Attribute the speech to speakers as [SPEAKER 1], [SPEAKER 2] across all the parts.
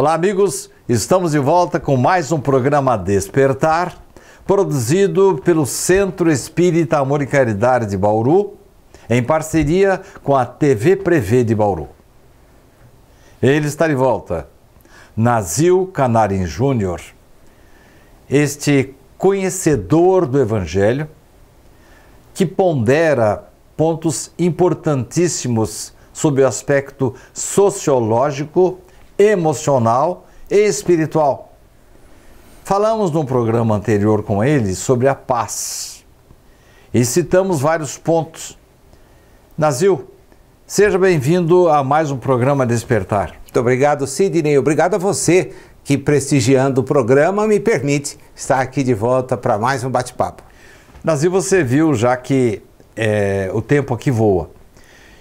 [SPEAKER 1] Olá, amigos, estamos de volta com mais um programa Despertar, produzido pelo Centro Espírita Amor e Caridade de Bauru, em parceria com a TV Prevê de Bauru. Ele está de volta, Nazil Canarim Júnior, este conhecedor do Evangelho, que pondera pontos importantíssimos sob o aspecto sociológico, emocional e espiritual. Falamos no programa anterior com ele sobre a paz e citamos vários pontos. Nazil, seja bem-vindo a mais um programa Despertar.
[SPEAKER 2] Muito obrigado, Sidney. Obrigado a você que, prestigiando o programa, me permite estar aqui de volta para mais um bate-papo.
[SPEAKER 1] Nazil, você viu já que o tempo aqui voa.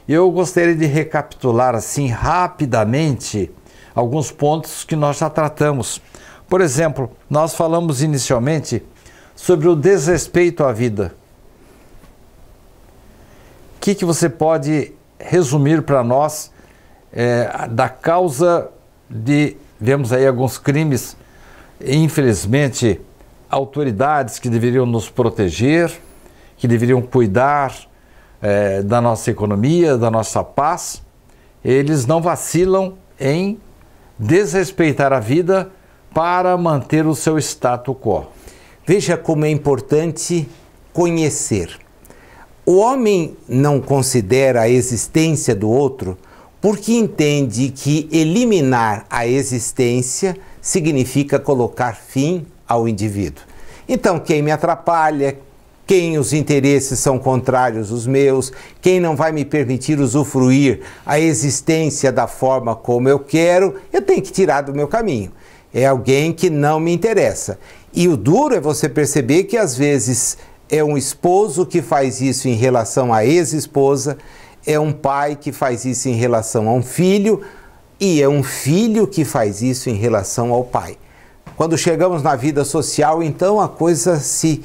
[SPEAKER 1] Eu gostaria de recapitular assim rapidamente alguns pontos que nós já tratamos. Por exemplo, nós falamos inicialmente sobre o desrespeito à vida. O que você pode resumir para nós da causa de, vemos aí alguns crimes, infelizmente, autoridades que deveriam nos proteger, que deveriam cuidar da nossa economia, da nossa paz, eles não vacilam em desrespeitar a vida para manter o seu status quo.
[SPEAKER 2] Veja como é importante conhecer. O homem não considera a existência do outro porque entende que eliminar a existência significa colocar fim ao indivíduo. Então, quem me atrapalha, quem os interesses são contrários aos meus, quem não vai me permitir usufruir a existência da forma como eu quero, eu tenho que tirar do meu caminho. É alguém que não me interessa. E o duro é você perceber que às vezes é um esposo que faz isso em relação à ex-esposa, é um pai que faz isso em relação a um filho e é um filho que faz isso em relação ao pai. Quando chegamos na vida social, então a coisa se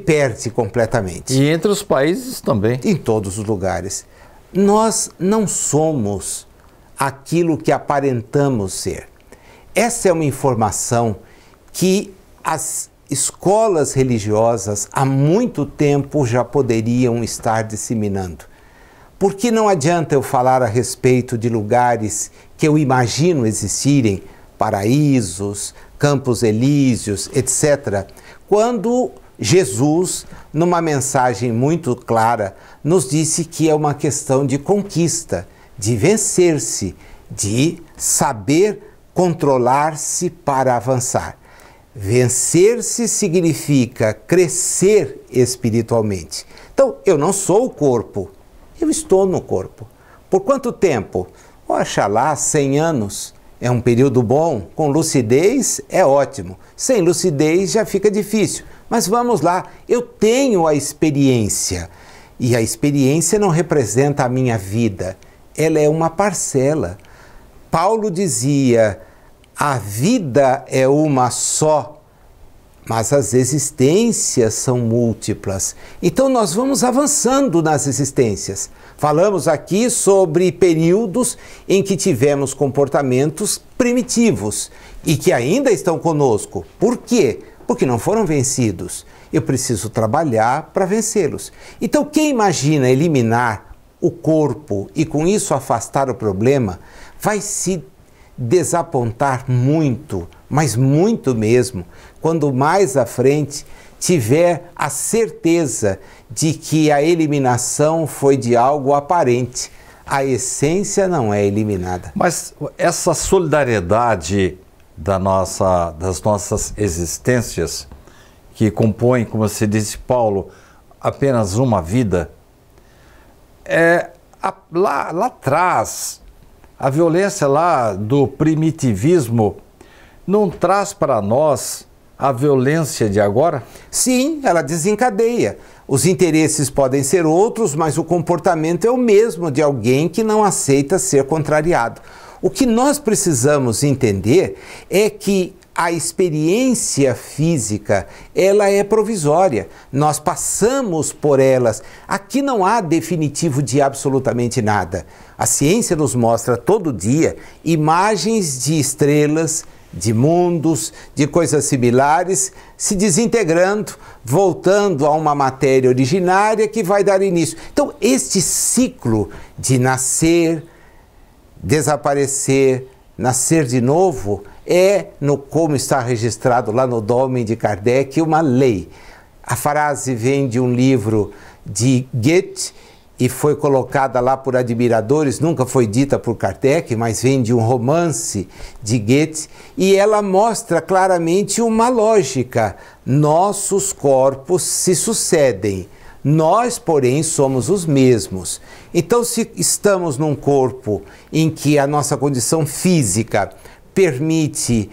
[SPEAKER 2] perde completamente.
[SPEAKER 1] E entre os países também.
[SPEAKER 2] Em todos os lugares. Nós não somos aquilo que aparentamos ser. Essa é uma informação que as escolas religiosas há muito tempo já poderiam estar disseminando. Porque não adianta eu falar a respeito de lugares que eu imagino existirem, paraísos, campos elíseos, etc., quando Jesus, numa mensagem muito clara, nos disse que é uma questão de conquista, de vencer-se, de saber controlar-se para avançar. Vencer-se significa crescer espiritualmente. Então, eu não sou o corpo, eu estou no corpo. Por quanto tempo? Oxalá, 100 anos. É um período bom, com lucidez é ótimo. Sem lucidez já fica difícil. Mas vamos lá, eu tenho a experiência. E a experiência não representa a minha vida, ela é uma parcela. Paulo dizia, a vida é uma só, mas as existências são múltiplas. Então nós vamos avançando nas existências. Falamos aqui sobre períodos em que tivemos comportamentos primitivos e que ainda estão conosco. Por quê? Porque não foram vencidos. Eu preciso trabalhar para vencê-los. Então, quem imagina eliminar o corpo e com isso afastar o problema, vai se desapontar muito, mas muito mesmo, quando mais à frente tiver a certeza de que a eliminação foi de algo aparente. A essência não é eliminada.
[SPEAKER 1] Mas essa solidariedade das nossas existências, que compõem, como você disse, Paulo, apenas uma vida, lá atrás, a violência lá do primitivismo não traz para nós a violência de agora?
[SPEAKER 2] Sim, ela desencadeia. Os interesses podem ser outros, mas o comportamento é o mesmo de alguém que não aceita ser contrariado. O que nós precisamos entender é que a experiência física, ela é provisória. Nós passamos por elas. Aqui não há definitivo de absolutamente nada. A ciência nos mostra todo dia imagens de estrelas, de mundos, de coisas similares, se desintegrando, voltando a uma matéria originária que vai dar início. Então, este ciclo de nascer, desaparecer, nascer de novo, como está registrado lá no Dogma de Kardec, uma lei. A frase vem de um livro de Goethe e foi colocada lá por admiradores, nunca foi dita por Kardec, mas vem de um romance de Goethe, e ela mostra claramente uma lógica. Nossos corpos se sucedem, nós, porém, somos os mesmos. Então, se estamos num corpo em que a nossa condição física permite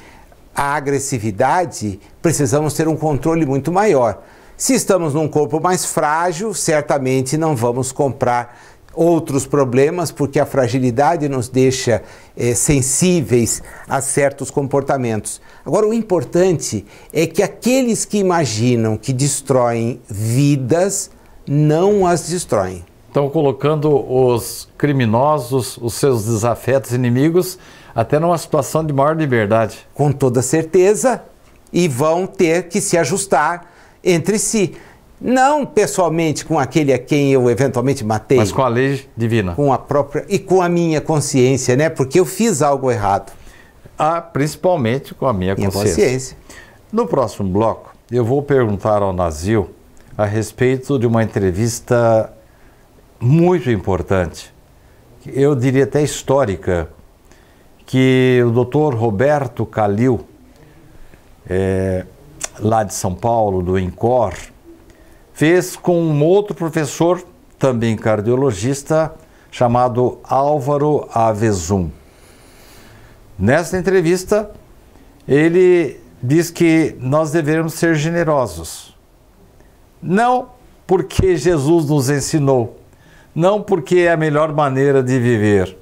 [SPEAKER 2] a agressividade, precisamos ter um controle muito maior. Se estamos num corpo mais frágil, certamente não vamos comprar outros problemas, porque a fragilidade nos deixa sensíveis a certos comportamentos. Agora, o importante é que aqueles que imaginam que destroem vidas, não as destroem.
[SPEAKER 1] Estão colocando os criminosos, os seus desafetos inimigos, até numa situação de maior liberdade.
[SPEAKER 2] Com toda certeza, e vão ter que se ajustar entre si. Não pessoalmente com aquele a quem eu eventualmente matei.
[SPEAKER 1] Mas com a lei divina.
[SPEAKER 2] Com a própria, e com a minha consciência, né? Porque eu fiz algo errado.
[SPEAKER 1] Principalmente com a minha consciência. No próximo bloco, eu vou perguntar ao Nazil a respeito de uma entrevista muito importante, eu diria até histórica, que o Dr. Roberto Calil, lá de São Paulo, do INCOR, fez com um outro professor, também cardiologista, chamado Álvaro Avezum. Nessa entrevista, ele diz que nós devemos ser generosos. Não porque Jesus nos ensinou, não porque é a melhor maneira de viver,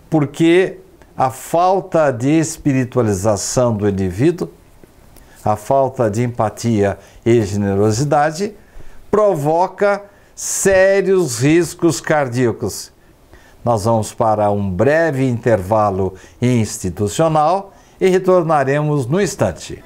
[SPEAKER 1] porque a falta de espiritualização do indivíduo, a falta de empatia e generosidade provoca sérios riscos cardíacos. Nós vamos para um breve intervalo institucional e retornaremos no instante.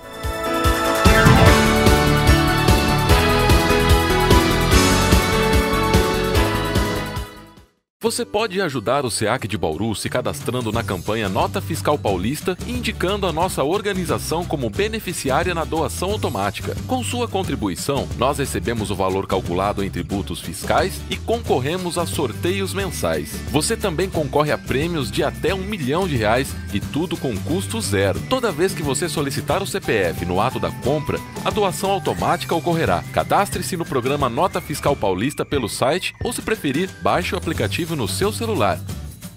[SPEAKER 3] Você pode ajudar o SEAC de Bauru se cadastrando na campanha Nota Fiscal Paulista e indicando a nossa organização como beneficiária na doação automática. Com sua contribuição, nós recebemos o valor calculado em tributos fiscais e concorremos a sorteios mensais. Você também concorre a prêmios de até R$1 milhão e tudo com custo zero. Toda vez que você solicitar o CPF no ato da compra, a doação automática ocorrerá. Cadastre-se no programa Nota Fiscal Paulista pelo site ou, se preferir, baixe o aplicativo no seu celular.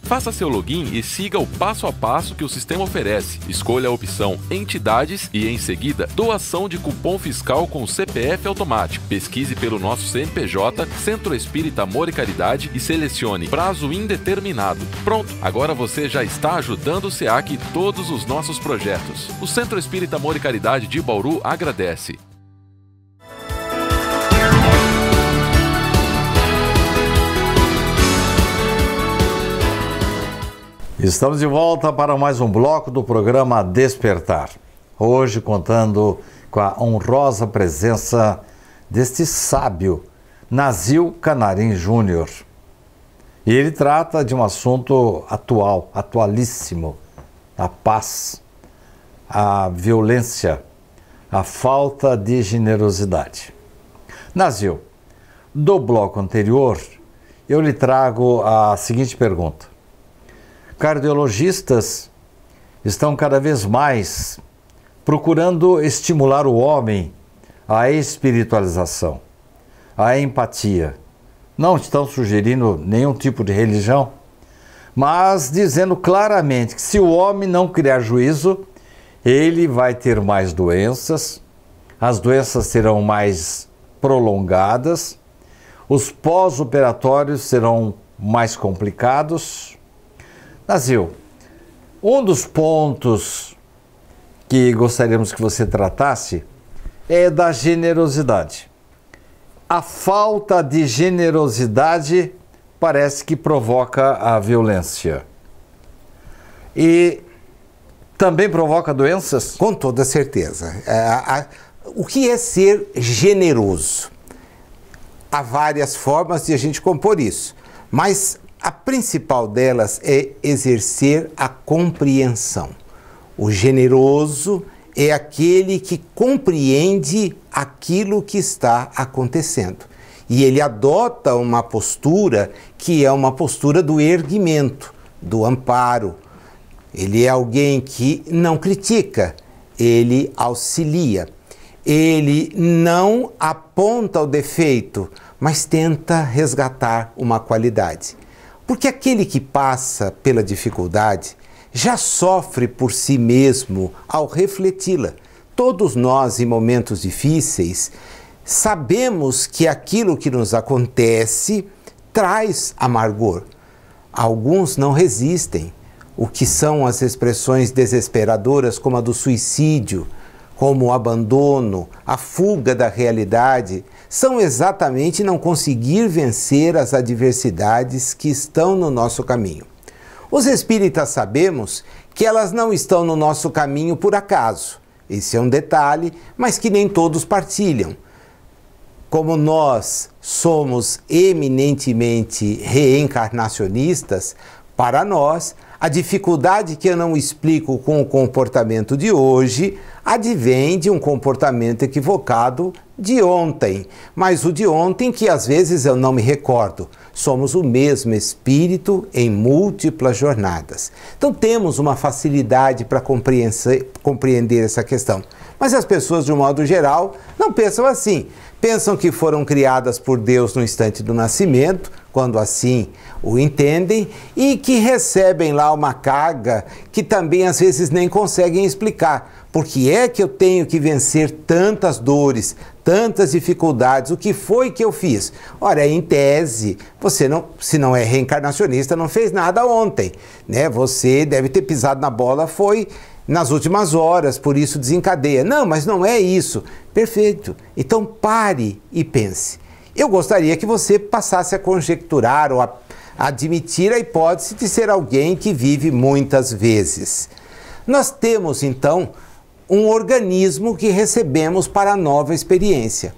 [SPEAKER 3] Faça seu login e siga o passo a passo que o sistema oferece. Escolha a opção Entidades e, em seguida, Doação de cupom fiscal com CPF automático. Pesquise pelo nosso CNPJ, Centro Espírita Amor e Caridade, e selecione Prazo Indeterminado. Pronto, agora você já está ajudando o SEAC e todos os nossos projetos. O Centro Espírita Amor e Caridade de Bauru agradece.
[SPEAKER 1] Estamos de volta para mais um bloco do programa Despertar. Hoje contando com a honrosa presença deste sábio, Nazil Canarim Júnior. E ele trata de um assunto atual, atualíssimo: a paz, a violência, a falta de generosidade. Nazil, do bloco anterior, eu lhe trago a seguinte pergunta. Cardiologistas estão cada vez mais procurando estimular o homem à espiritualização, à empatia. Não estão sugerindo nenhum tipo de religião, mas dizendo claramente que se o homem não criar juízo, ele vai ter mais doenças, as doenças serão mais prolongadas, os pós-operatórios serão mais complicados. Nazil, um dos pontos que gostaríamos que você tratasse é da generosidade. A falta de generosidade parece que provoca a violência. E também provoca doenças?
[SPEAKER 2] Com toda certeza. O que é ser generoso? Há várias formas de a gente compor isso, mas a principal delas é exercer a compreensão. O generoso é aquele que compreende aquilo que está acontecendo. E ele adota uma postura que é uma postura do erguimento, do amparo. Ele é alguém que não critica, ele auxilia. Ele não aponta o defeito, mas tenta resgatar uma qualidade. Porque aquele que passa pela dificuldade já sofre por si mesmo ao refleti-la. Todos nós, em momentos difíceis, sabemos que aquilo que nos acontece traz amargor. Alguns não resistem, o que são as expressões desesperadoras como a do suicídio, como o abandono, a fuga da realidade, são exatamente não conseguir vencer as adversidades que estão no nosso caminho. Os espíritas sabemos que elas não estão no nosso caminho por acaso. Esse é um detalhe, mas que nem todos partilham. Como nós somos eminentemente reencarnacionistas, para nós, a dificuldade que eu não explico com o comportamento de hoje advém de um comportamento equivocado de ontem, mas o de ontem que às vezes eu não me recordo. Somos o mesmo espírito em múltiplas jornadas. Então temos uma facilidade para compreender essa questão. Mas as pessoas, de um modo geral, não pensam assim. Pensam que foram criadas por Deus no instante do nascimento, quando assim o entendem, e que recebem lá uma carga que também às vezes nem conseguem explicar. Por que é que eu tenho que vencer tantas dores, tantas dificuldades? O que foi que eu fiz? Ora, em tese, você não, se não é reencarnacionista, não fez nada ontem, né? Você deve ter pisado na bola, foi nas últimas horas, por isso desencadeia. Não, mas não é isso. Perfeito. Então pare e pense. Eu gostaria que você passasse a conjecturar ou a admitir a hipótese de ser alguém que vive muitas vezes. Nós temos, então, um organismo que recebemos para a nova experiência.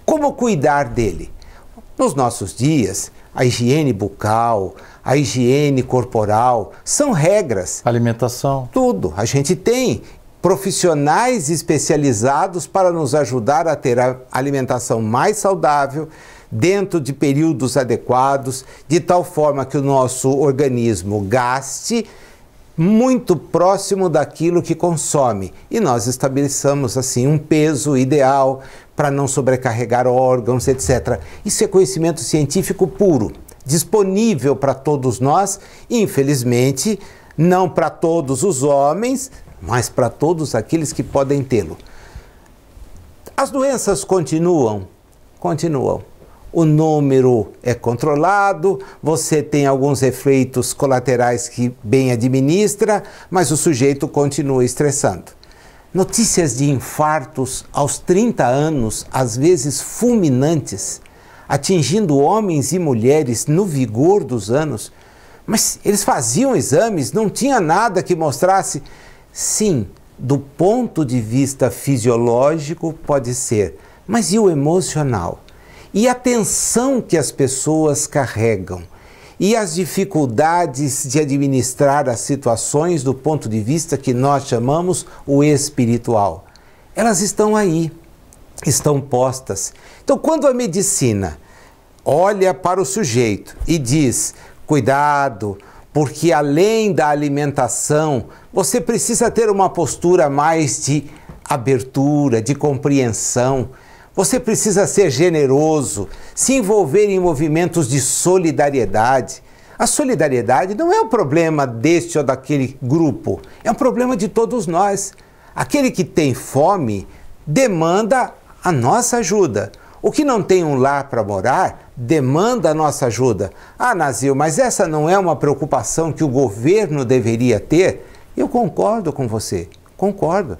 [SPEAKER 2] Como cuidar dele? Nos nossos dias, a higiene bucal, a higiene corporal, são regras.
[SPEAKER 1] Alimentação.
[SPEAKER 2] Tudo. A gente tem profissionais especializados para nos ajudar a ter a alimentação mais saudável, dentro de períodos adequados, de tal forma que o nosso organismo gaste muito próximo daquilo que consome. E nós estabelecemos assim um peso ideal para não sobrecarregar órgãos, etc. Isso é conhecimento científico puro, disponível para todos nós, infelizmente, não para todos os homens, mas para todos aqueles que podem tê-lo. As doenças continuam? Continuam. O número é controlado, você tem alguns efeitos colaterais que bem administra, mas o sujeito continua estressando. Notícias de infartos aos 30 anos, às vezes fulminantes, atingindo homens e mulheres no vigor dos anos. Mas eles faziam exames, não tinha nada que mostrasse. Sim, do ponto de vista fisiológico pode ser, mas e o emocional? E a tensão que as pessoas carregam? E as dificuldades de administrar as situações do ponto de vista que nós chamamos o espiritual? Elas estão aí, estão postas. Então, quando a medicina olha para o sujeito e diz, cuidado, porque além da alimentação, você precisa ter uma postura mais de abertura, de compreensão. Você precisa ser generoso, se envolver em movimentos de solidariedade. A solidariedade não é um problema deste ou daquele grupo, é um problema de todos nós. Aquele que tem fome demanda a nossa ajuda. O que não tem um lar para morar demanda a nossa ajuda. Ah, Nazil, mas essa não é uma preocupação que o governo deveria ter? Eu concordo com você, concordo.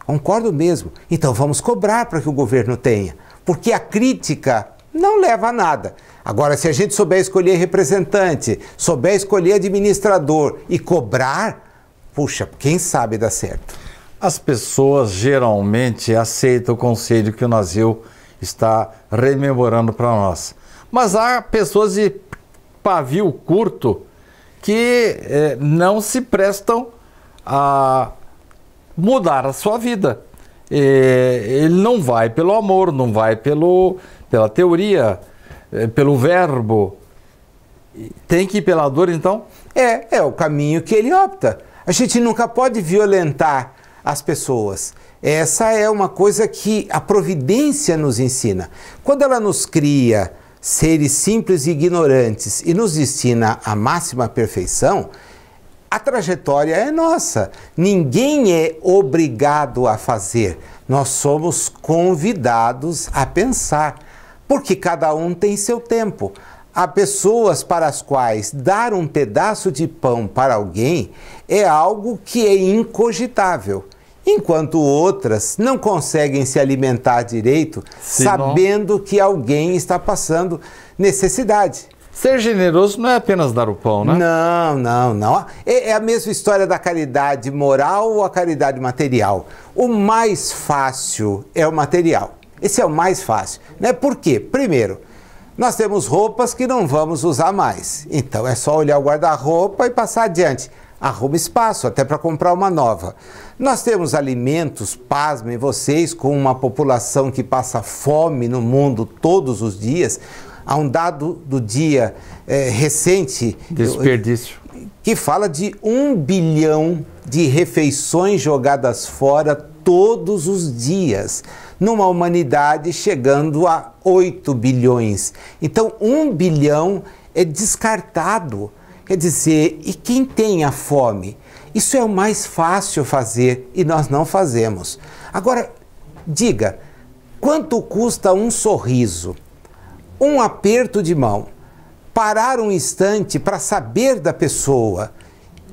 [SPEAKER 2] Concordo mesmo. Então vamos cobrar para que o governo tenha, porque a crítica não leva a nada. Agora, se a gente souber escolher representante, souber escolher administrador e cobrar, puxa, quem sabe dá certo.
[SPEAKER 1] As pessoas geralmente aceitam o conselho que o Nazil está rememorando para nós. Mas há pessoas de pavio curto que não se prestam a mudar a sua vida. Ele não vai pelo amor, não vai pela teoria, pelo verbo. Tem que ir pela dor, então?
[SPEAKER 2] É o caminho que ele opta. A gente nunca pode violentar as pessoas. Essa é uma coisa que a providência nos ensina. Quando ela nos cria seres simples e ignorantes e nos destina à máxima perfeição, a trajetória é nossa. Ninguém é obrigado a fazer. Nós somos convidados a pensar, porque cada um tem seu tempo. Há pessoas para as quais dar um pedaço de pão para alguém é algo que é incogitável, enquanto outras não conseguem se alimentar direito, sabendo que alguém está passando necessidade.
[SPEAKER 1] Ser generoso não é apenas dar o pão, né?
[SPEAKER 2] Não. É a mesma história da caridade moral ou a caridade material. O mais fácil é o material. Esse é o mais fácil, né? Por quê? Primeiro, nós temos roupas que não vamos usar mais. Então é só olhar o guarda-roupa e passar adiante. Arruma espaço até para comprar uma nova. Nós temos alimentos, pasmem vocês, com uma população que passa fome no mundo todos os dias. Há um dado do dia recente
[SPEAKER 1] desperdício
[SPEAKER 2] que fala de 1 bilhão de refeições jogadas fora todos os dias, numa humanidade chegando a 8 bilhões. Então 1 bilhão é descartado. Quer dizer, e quem tem a fome? Isso é o mais fácil fazer e nós não fazemos. Agora, diga, quanto custa um sorriso? Um aperto de mão, parar um instante para saber da pessoa,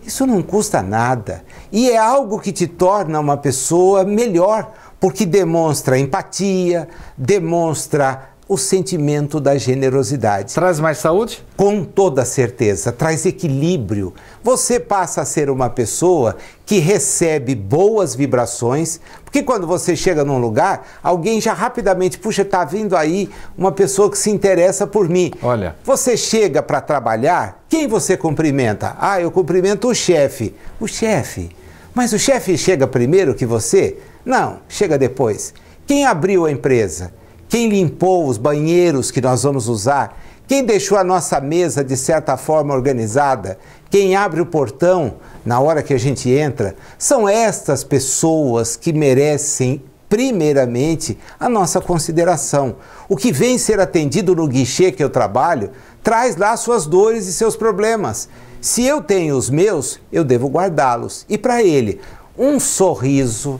[SPEAKER 2] isso não custa nada e é algo que te torna uma pessoa melhor, porque demonstra empatia, demonstra o sentimento da generosidade.
[SPEAKER 1] Traz mais saúde?
[SPEAKER 2] Com toda certeza, traz equilíbrio. Você passa a ser uma pessoa que recebe boas vibrações, porque quando você chega num lugar, alguém já rapidamente, puxa, tá vindo aí uma pessoa que se interessa por mim.
[SPEAKER 1] Olha.
[SPEAKER 2] Você chega para trabalhar, quem você cumprimenta? Ah, eu cumprimento o chefe. O chefe. Mas o chefe chega primeiro que você? Não, chega depois. Quem abriu a empresa? Quem limpou os banheiros que nós vamos usar? Quem deixou a nossa mesa de certa forma organizada? Quem abre o portão na hora que a gente entra? São estas pessoas que merecem, primeiramente, a nossa consideração. O que vem ser atendido no guichê que eu trabalho, traz lá suas dores e seus problemas. Se eu tenho os meus, eu devo guardá-los. E para ele, um sorriso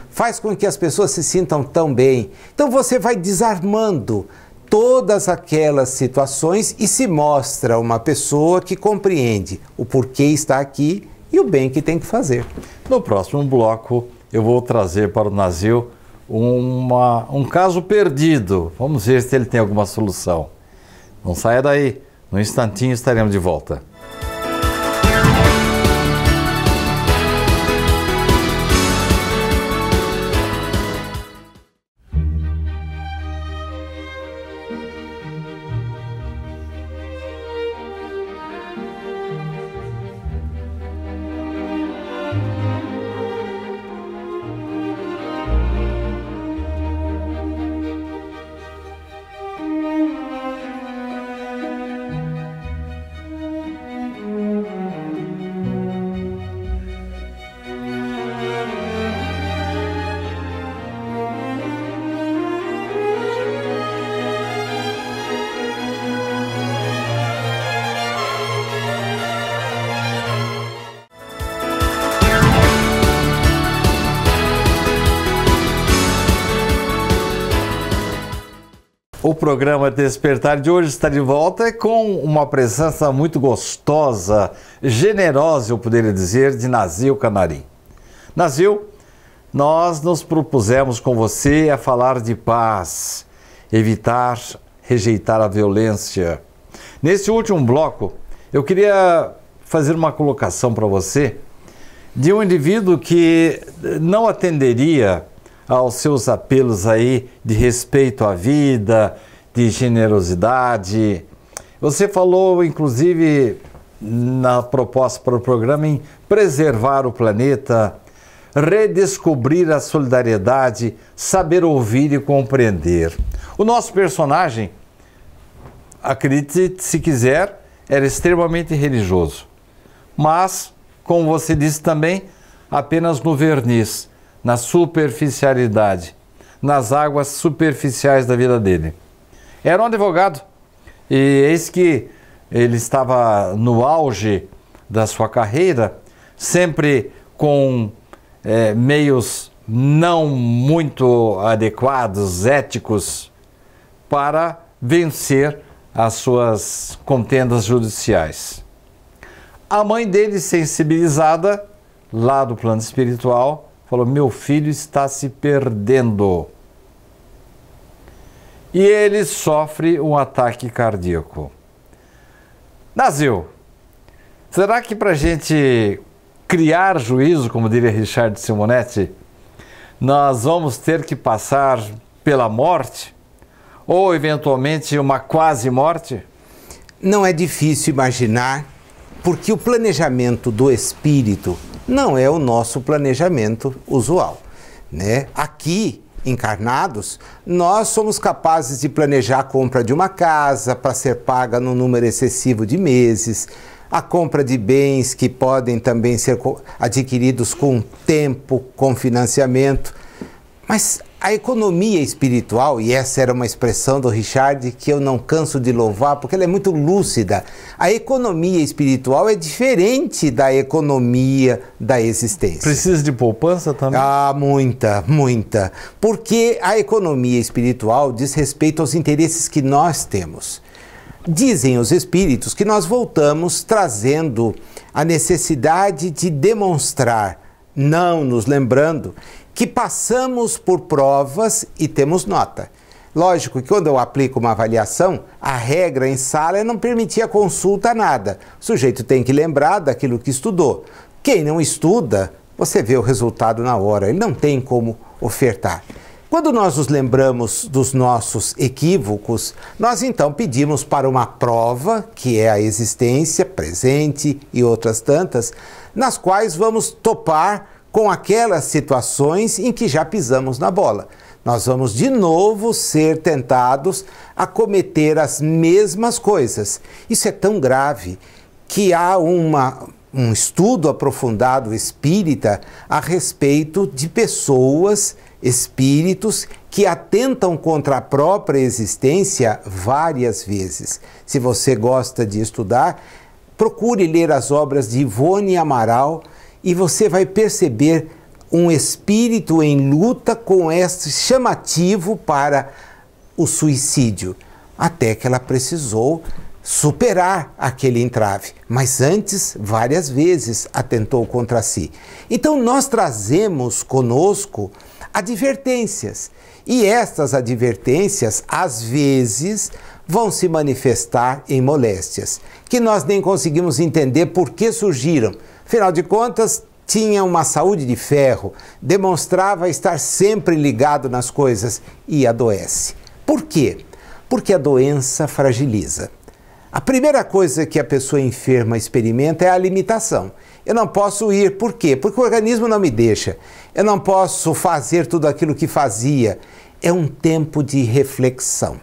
[SPEAKER 2] faz com que as pessoas se sintam tão bem. Então você vai desarmando todas aquelas situações e se mostra uma pessoa que compreende o porquê está aqui e o bem que tem que fazer.
[SPEAKER 1] No próximo bloco eu vou trazer para o Nazil um caso perdido. Vamos ver se ele tem alguma solução. Não saia daí, num instantinho estaremos de volta. O programa Despertar de hoje está de volta com uma presença muito gostosa, generosa, eu poderia dizer, de Nazil Canarim. Nazil, nós nos propusemos com você a falar de paz, evitar, rejeitar a violência. Nesse último bloco, eu queria fazer uma colocação para você de um indivíduo que não atenderia aos seus apelos aí de respeito à vida, de generosidade. Você falou, inclusive, na proposta para o programa, em preservar o planeta, redescobrir a solidariedade, saber ouvir e compreender. O nosso personagem, acredite se quiser, era extremamente religioso, mas, como você disse também, apenas no verniz, na superficialidade, nas águas superficiais da vida dele. Era um advogado, e eis que ele estava no auge da sua carreira, sempre com meios não muito adequados, éticos, para vencer as suas contendas judiciais. A mãe dele, sensibilizada, lá do plano espiritual, falou: meu filho está se perdendo. E ele sofre um ataque cardíaco. Nazil, será que para a gente criar juízo, como diria Richard Simonetti, nós vamos ter que passar pela morte? Ou, eventualmente, uma quase morte?
[SPEAKER 2] Não é difícil imaginar, porque o planejamento do espírito não é o nosso planejamento usual, né? Aqui, encarnados, nós somos capazes de planejar a compra de uma casa para ser paga num número excessivo de meses, a compra de bens que podem também ser adquiridos com tempo, com financiamento. Mas a economia espiritual, e essa era uma expressão do Richard que eu não canso de louvar, porque ela é muito lúcida, a economia espiritual é diferente da economia da existência.
[SPEAKER 1] Precisa de poupança também?
[SPEAKER 2] Ah, muita, muita. Porque a economia espiritual diz respeito aos interesses que nós temos. Dizem os espíritos que nós voltamos trazendo a necessidade de demonstrar, não nos lembrando, que passamos por provas e temos nota. Lógico que quando eu aplico uma avaliação, a regra em sala é não permitir a consulta a nada. O sujeito tem que lembrar daquilo que estudou. Quem não estuda, você vê o resultado na hora, ele não tem como ofertar. Quando nós nos lembramos dos nossos equívocos, nós então pedimos para uma prova, que é a existência presente e outras tantas, nas quais vamos topar com aquelas situações em que já pisamos na bola. Nós vamos de novo ser tentados a cometer as mesmas coisas. Isso é tão grave que há um estudo aprofundado espírita a respeito de pessoas, espíritos, que atentam contra a própria existência várias vezes. Se você gosta de estudar, procure ler as obras de Ivone Amaral, e você vai perceber um espírito em luta com este chamativo para o suicídio, até que ela precisou superar aquele entrave, mas antes, várias vezes, atentou contra si. Então nós trazemos conosco advertências, e estas advertências, às vezes, vão se manifestar em moléstias, que nós nem conseguimos entender por que surgiram. Afinal de contas, tinha uma saúde de ferro, demonstrava estar sempre ligado nas coisas e adoece. Por quê? Porque a doença fragiliza. A primeira coisa que a pessoa enferma experimenta é a limitação. Eu não posso ir, por quê? Porque o organismo não me deixa. Eu não posso fazer tudo aquilo que fazia. É um tempo de reflexão.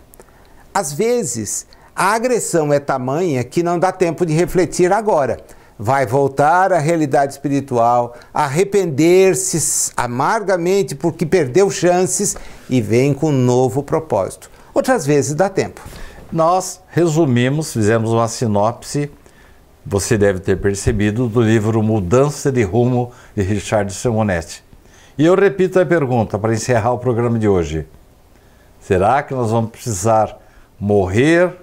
[SPEAKER 2] Às vezes, a agressão é tamanha que não dá tempo de refletir agora. Vai voltar à realidade espiritual, arrepender-se amargamente porque perdeu chances e vem com um novo propósito. Outras vezes dá tempo.
[SPEAKER 1] Nós resumimos, fizemos uma sinopse, você deve ter percebido, do livro Mudança de Rumo, de Richard Simonetti. E eu repito a pergunta para encerrar o programa de hoje. Será que nós vamos precisar morrer,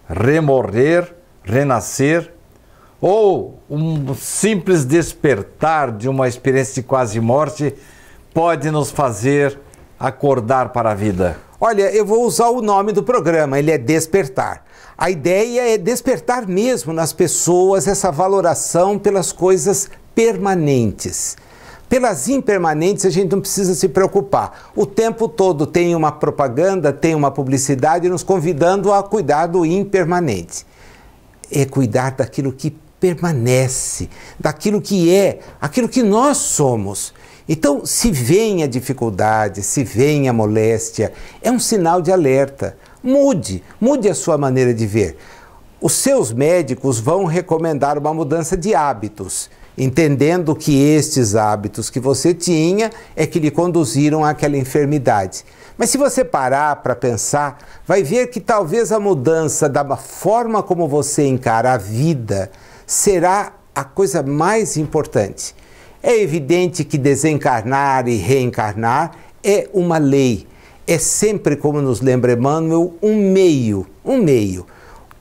[SPEAKER 1] remorrer, renascer, ou um simples despertar de uma experiência de quase morte pode nos fazer acordar para a vida?
[SPEAKER 2] Olha, eu vou usar o nome do programa, ele é Despertar. A ideia é despertar mesmo nas pessoas essa valoração pelas coisas permanentes. Pelas impermanentes a gente não precisa se preocupar. O tempo todo tem uma propaganda, tem uma publicidade nos convidando a cuidar do impermanente. É cuidar daquilo que permanece, daquilo que é, aquilo que nós somos. Então, se vem a dificuldade, se vem a moléstia, é um sinal de alerta. Mude a sua maneira de ver. Os seus médicos vão recomendar uma mudança de hábitos, entendendo que estes hábitos que você tinha é que lhe conduziram àquela enfermidade. Mas se você parar para pensar, vai ver que talvez a mudança da forma como você encara a vida será a coisa mais importante. É evidente que desencarnar e reencarnar é uma lei. É sempre, como nos lembra Emmanuel, um meio.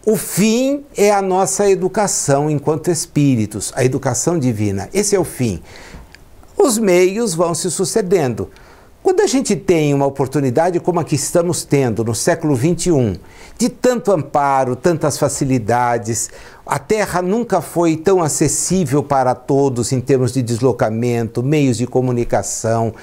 [SPEAKER 2] O fim é a nossa educação enquanto espíritos, a educação divina. Esse é o fim. Os meios vão se sucedendo. Quando a gente tem uma oportunidade como a que estamos tendo no século XXI, de tanto amparo, tantas facilidades, a Terra nunca foi tão acessível para todos em termos de deslocamento, meios de comunicação,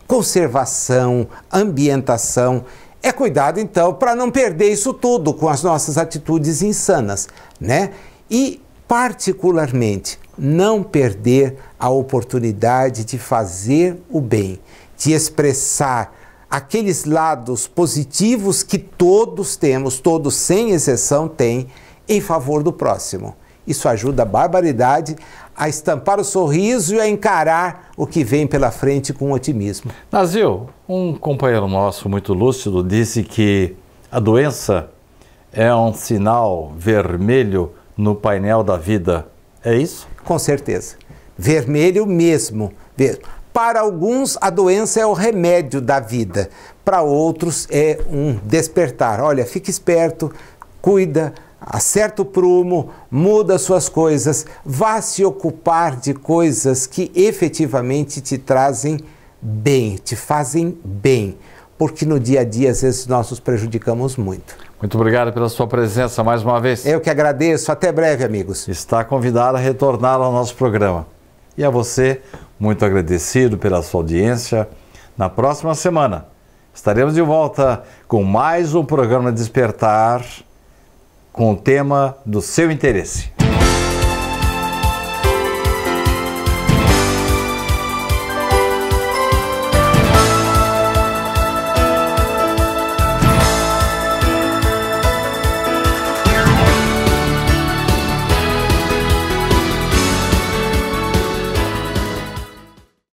[SPEAKER 2] conservação, ambientação. É cuidado, então, para não perder isso tudo com as nossas atitudes insanas, né? E, particularmente, não perder a oportunidade de fazer o bem, de expressar aqueles lados positivos que todos temos, todos sem exceção têm, em favor do próximo. Isso ajuda a barbaridade a estampar o sorriso e a encarar o que vem pela frente com otimismo.
[SPEAKER 1] Nazil, um companheiro nosso muito lúcido disse que a doença é um sinal vermelho no painel da vida. É isso?
[SPEAKER 2] Com certeza. Vermelho mesmo. Para alguns, a doença é o remédio da vida. Para outros, é um despertar. Olha, fique esperto, cuida, acerta o prumo, muda suas coisas, vá se ocupar de coisas que efetivamente te trazem bem, te fazem bem. Porque no dia a dia, às vezes, nós nos prejudicamos muito.
[SPEAKER 1] Muito obrigado pela sua presença mais uma vez.
[SPEAKER 2] Eu que agradeço. Até breve, amigos.
[SPEAKER 1] Está convidado a retornar ao nosso programa. E a você, muito agradecido pela sua audiência. Na próxima semana, estaremos de volta com mais um programa Despertar, com o tema do seu interesse.